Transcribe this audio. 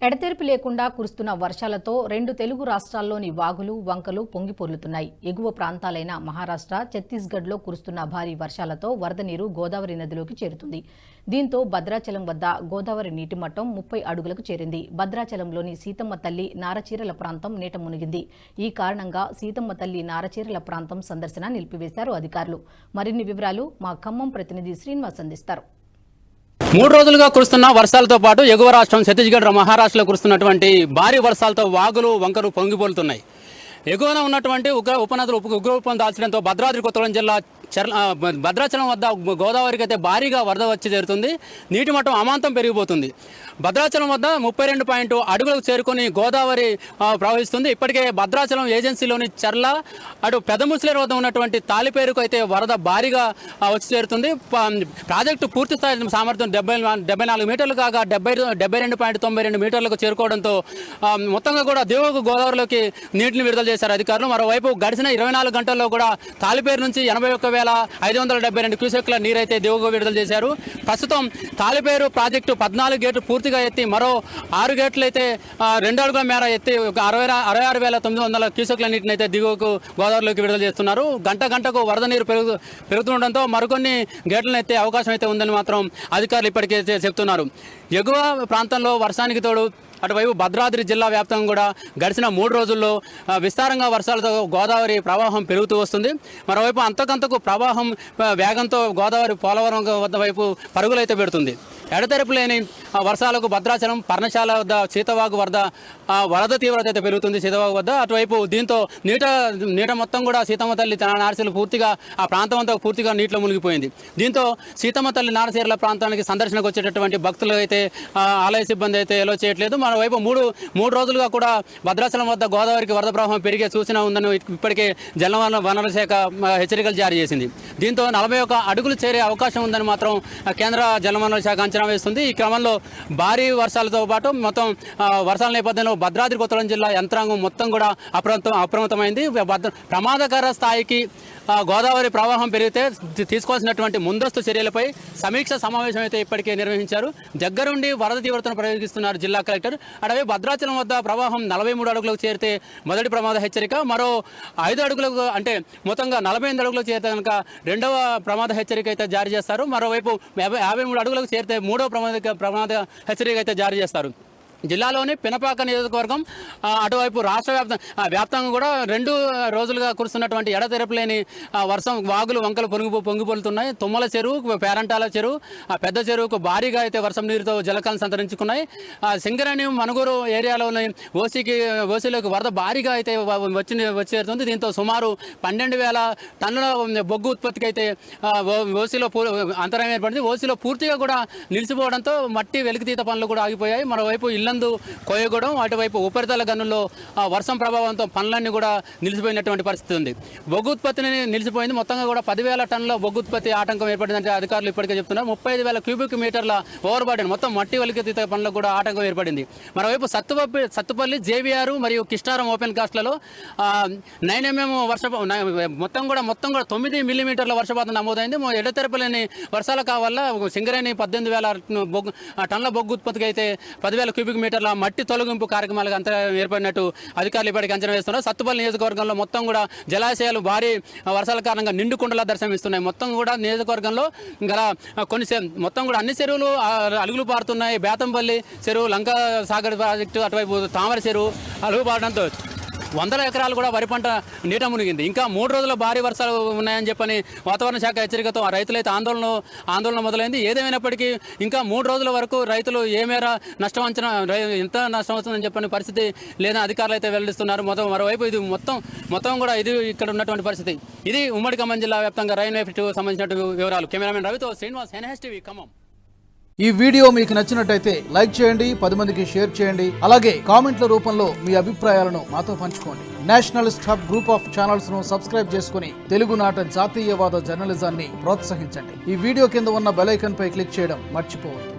ఎడతెరిపి లేకుండా కురుస్తున్న వర్షాలతో 2 తెలుగు రాష్ట్రాల్లోని వాగులు, వంకలు పొంగిపొర్లుతున్నాయి. ఎగువ ప్రాంతాలైన మహారాష్ట్ర, ఛత్తీస్గఢ్లో కురుస్తున్న భారీ వర్షాలతో వరద నీరు గోదావరి నదిలోకి చేరుతుంది. దీంతో భద్రాచలం వద్ద గోదావరి నీటి మట్టం 30 అడుగులకు చేరింది. భద్రాచలంలోని సీతమ్మ తల్లి నారచీరల ప్రాంతం నీట మునిగింది. ఈ కారణంగా సీతమ్మ తల్లి నారచీరల ప్రాంతం సందర్శన నిలిపివేశారు అధికారులు. మరిన్ని వివరాలు మా ఖమ్మం ప్రతినిధి శ్రీనివాస్ అందిస్తారు. 3 రోజులుగా కురుస్తున్న వర్షాలతో పాటు ఎగువ రాష్ట్రం ఛత్తీస్గఢ్, మహారాష్ట్రలో కురుస్తున్నటువంటి భారీ వర్షాలతో వాగులు, వంకలు పొంగిపోలుతున్నాయి. ఎగువన ఉన్నటువంటి ఉపనదులు ఉగ్రరూపం దాల్చడంతో భద్రాద్రి కొత్తగూడెం జిల్లా భద్రాచలం వద్ద గోదావరికి అయితే భారీగా వరద వచ్చి చేరుతుంది. నీటి మట్టం అమాంతం పెరిగిపోతుంది. భద్రాచలం వద్ద 32 అడుగులకు చేరుకొని గోదావరి ప్రవహిస్తుంది. ఇప్పటికే భద్రాచలం ఏజెన్సీలోని చర్ల, అటు పెదముసిలేరు వద్ద ఉన్నటువంటి తాలిపేరుకు అయితే వరద భారీగా వచ్చి చేరుతుంది. ప్రాజెక్టు పూర్తి స్థాయి సామర్థ్యం 74 మీటర్లు కాగా 72.92 మీటర్లకు చేరుకోవడంతో మొత్తంగా కూడా దిగువకు గోదావరిలోకి నీటిని విడుదల చేశారు అధికారులు. మరోవైపు గడిచిన 24 గంటల్లో కూడా తాలిపేరు నుంచి 81,572 క్యూసెక్ల నీరైతే దిగువకు విడుదల చేశారు. ప్రస్తుతం తాలిపేరు ప్రాజెక్టు 14 గేట్లు పూర్తిగా ఎత్తి మరో 6 గేట్లు అయితే 2 అడుగుల మేర ఎత్తి 66,900 క్యూసెక్ల నీటిని అయితే దిగువకు గోదావరిలోకి విడుదల చేస్తున్నారు. గంటకు వరద నీరు పెరుగుతుండడంతో మరికొన్ని గేట్లను ఎత్తే అవకాశం అయితే ఉందని మాత్రం అధికారులు ఇప్పటికే చెప్తున్నారు. ఎగువ ప్రాంతంలో వర్షానికి తోడు అటువైపు భద్రాద్రి జిల్లా వ్యాప్తంగా కూడా గడిచిన 3 రోజుల్లో విస్తారంగా వర్షాలతో గోదావరి ప్రవాహం పెరుగుతూ వస్తుంది. మరోవైపు అంతకంతకు ప్రవాహం వేగంతో గోదావరి పోలవరం వద్ద వైపు పరుగులైతే పెడుతుంది. ఎడతెరపు లేని వర్షాలకు భద్రాచలం, పర్ణశాల వద్ద సీతవాగు వరద తీవ్రత అయితే పెరుగుతుంది సీతవాగు వద్ద. అటువైపు దీంతో నీట మొత్తం కూడా సీతమ్మ తల్లి నారచీరలు పూర్తిగా ఆ ప్రాంతం అంతా పూర్తిగా నీటిలో మునిగిపోయింది. దీంతో సీతమ్మ తల్లి నారచీరల ప్రాంతానికి సందర్శనకు వచ్చేటటువంటి భక్తులు అయితే ఆలయ సిబ్బంది అయితే ఎలో చేయట్లేదు. మరోవైపు మూడు రోజులుగా కూడా భద్రాచలం వద్ద గోదావరికి వరద ప్రవాహం పెరిగే సూచన ఉందని ఇప్పటికే వనరుల శాఖ హెచ్చరికలు జారీ చేసింది. దీంతో 41 అడుగులు చేరే అవకాశం ఉందని మాత్రం కేంద్ర జలవనరుల శాఖ అంచనా వేస్తుంది. ఈ క్రమంలో భారీ వర్షాలతో పాటు మొత్తం వర్షాల నేపథ్యంలో భద్రాద్రి కొత్తగూడెం జిల్లా యంత్రాంగం మొత్తం కూడా అప్రమత్తమైంది. ప్రమాదకర స్థాయికి గోదావరి ప్రవాహం పెరిగితే తీసుకోవాల్సినటువంటి ముందస్తు చర్యలపై సమీక్ష సమావేశం అయితే ఇప్పటికే నిర్వహించారు. దగ్గరుండి వరద తీవ్రతను ప్రయోగిస్తున్నారు జిల్లా కలెక్టర్. అటవే భద్రాచలం వద్ద ప్రవాహం 43 అడుగులకు చేరితే మొదటి ప్రమాద హెచ్చరిక, మరో 5 అడుగులకు అంటే మొత్తంగా 48 అడుగులకు చేరితే కనుక రెండవ ప్రమాద హెచ్చరిక అయితే జారీ చేస్తారు. మరోవైపు 53 అడుగులకు చేరితే మూడవ ప్రమాద హెచ్చరిక అయితే జారీ చేస్తారు. జిల్లాలోని పినపాక నియోజకవర్గం అటువైపు రాష్ట్ర వ్యాప్తంగా కూడా 2 రోజులుగా కురుస్తున్నటువంటి ఎడతెరపు లేని వర్షం వాగులు, వంకలు పొంగిపోలుతున్నాయి. తుమ్మల చెరువు, పేరంటాల చెరువు, పెద్ద చెరువుకు భారీగా అయితే వర్షం నీరుతో జలకాలను సంతరించుకున్నాయి. సింగరేణి, మనుగూరు ఏరియాలోని ఓసీలోకి వరద భారీగా అయితే వచ్చేస్తుంది. దీంతో సుమారు 12,000 టన్నుల బొగ్గు ఉత్పత్తికి అయితే ఓసీలో అంతరాయం ఏర్పడింది. ఓసీలో పూర్తిగా కూడా నిలిచిపోవడంతో మట్టి వెలికితీత పనులు కూడా ఆగిపోయాయి. మరోవైపు కోయగూడెం, అటువైపు ఉపరితల గనుల్లో వర్షం ప్రభావంతో పనులన్నీ కూడా నిలిచిపోయినటువంటి పరిస్థితి ఉంది. బొగ్గు ఉత్పత్తిని నిలిచిపోయింది. మొత్తంగా కూడా 10,000 టన్నుల బొగ్గు ఉత్పత్తి ఆటంకం ఏర్పడిందంటే అధికారులు ఇప్పటికే చెప్తున్నారు. 35,000 క్యూబిక్ మీటర్ల ఓవర్ బాడీ మొత్తం మట్టి వెలికితీత పనులకు కూడా ఆటంకం ఏర్పడింది. మరోవైపు సత్తుపల్లి, జేవీఆర్ మరియు కిస్టారం ఓపెన్ కాస్ట్లలో 9 mm మొత్తం కూడా 9 మిల్లీమీటర్ల వర్షపాతం నమోదైంది. ఎడతెరపలేని వర్షాల కావల్ల సింగరేణి 18,000 టన్నుల బొగ్గు ఉత్పత్తికి అయితే 10,000 క్యూబిక్ మీటర్ల మట్టి తొలగింపు కార్యక్రమాలకు అంతా ఏర్పడినట్టు అధికారులు ఇప్పటికీ అంచనా వేస్తున్నారు. సత్తుపల్లి నియోజకవర్గంలో మొత్తం కూడా జలాశయాలు భారీ వర్షాల కారణంగా నిండుకుండలా దర్శనమిస్తున్నాయి. మొత్తం కూడా నియోజకవర్గంలో గల మొత్తం కూడా అన్ని చెరువులు అలుగులు పారుతున్నాయి. బేతంపల్లి చెరువు, లంకా సాగర్ ప్రాజెక్టు, అటువైపు తామర చెరువు అలుగు పారడంతో 100 ఎకరాలు కూడా వరి పంట నీట మునిగింది. ఇంకా 3 రోజుల భారీ వర్షాలు ఉన్నాయని చెప్పని వాతావరణ శాఖ హెచ్చరికతో రైతులైతే ఆందోళన మొదలైంది. ఏదేమైనప్పటికీ ఇంకా 3 రోజుల వరకు రైతులు ఏ మేర ఎంత నష్టం వస్తుందని చెప్పని పరిస్థితి లేదని అధికారులు అయితే వెల్లడిస్తున్నారు. మరోవైపు ఇది మొత్తం కూడా ఇది ఇక్కడ ఉన్నటువంటి పరిస్థితి. ఇది ఉమ్మడి ఖమ్మం జిల్లా వ్యాప్తంగా రైన్ ఎఫెక్ట్ సంబంధించిన వివరాలు. కెమెరామెన్ రవితో శ్రీనివాస్, NHS టీవీ, ఖమ్మం. ఈ వీడియో మీకు నచ్చినట్టయితే లైక్ చేయండి, 10 మందికి షేర్ చేయండి. అలాగే కామెంట్ల రూపంలో మీ అభిప్రాయాలను మాతో పంచుకోండి. Nationalist hub group of channels ను సబ్స్క్రైబ్ చేసుకుని తెలుగునాట జాతీయవాద జర్నలిజాన్ని ప్రోత్సహించండి. ఈ వీడియో కింద ఉన్న బెల్ ఐకాన్ పై క్లిక్ చేయడం మర్చిపోవద్దు.